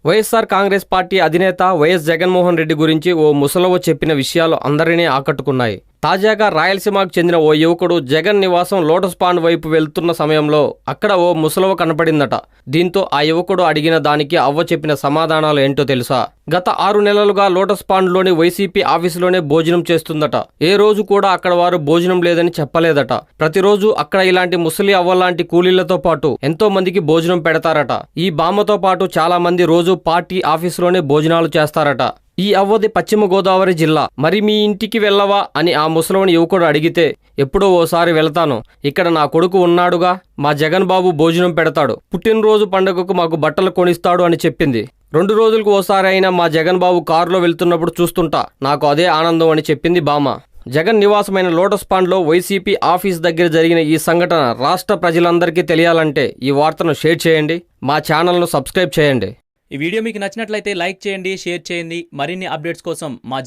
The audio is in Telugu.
వైఎస్ఆర్ కాంగ్రెస్ పార్టీ అధినేత వైఎస్ జగన్మోహన్ రెడ్డి గురించి ఓ ముసలవ్వ చెప్పిన విషయాలు అందరినీ ఆకట్టుకున్నాయి. తాజాగా రాయలసీమకు చెందిన ఓ యువకుడు జగన్ నివాసం లోటస్ పాండ్ వైపు వెళ్తున్న సమయంలో అక్కడ ఓ ముసలవ్వ కనపడిందట. దీంతో ఆ యువకుడు అడిగిన దానికి అవ్వ చెప్పిన సమాధానాలు ఏంటో తెలుసా? గత 6 నెలలుగా లోటస్ పాండ్లోని వైసీపీ ఆఫీసులోనే భోజనం చేస్తుందట. ఏ రోజు కూడా అక్కడ వారు భోజనం లేదని చెప్పలేదట. ప్రతిరోజు అక్కడ ఇలాంటి ముసలి అవ్వలాంటి కూలీలతో పాటు ఎంతో మందికి భోజనం పెడతారట. ఈ బామ్మతో పాటు చాలా మంది రోజు పార్టీ ఆఫీసులోనే భోజనాలు చేస్తారట. ఈ అవ్వది పశ్చిమ గోదావరి జిల్లా. మరి మీ ఇంటికి వెళ్ళవా అని ఆ ముసలిని యువకుడు అడిగితే, ఎప్పుడో ఓసారి వెళ్తాను, ఇక్కడ నా కొడుకు ఉన్నాడుగా, మా జగన్ బాబు భోజనం పెడతాడు, పుట్టినరోజు పండుగకు మాకు బట్టలు కొనిస్తాడు అని చెప్పింది. 2 రోజులకు ఓసారి అయినా మా జగన్ బాబు కారులో వెళ్తున్నప్పుడు చూస్తుంటా, నాకు అదే ఆనందం అని చెప్పింది బామ్మ. జగన్ నివాసమైన లోటస్ పాండ్లో వైసీపీ ఆఫీస్ దగ్గర జరిగిన ఈ సంఘటన రాష్ట్ర ప్రజలందరికీ తెలియాలంటే ఈ వార్తను షేర్ చేయండి, మా ఛానల్ను సబ్స్క్రైబ్ చేయండి. ఈ వీడియో మీకు నచ్చినట్లయితే లైక్ చేయండి, షేర్ చేయండి. మరిన్ని అప్డేట్స్ కోసం మా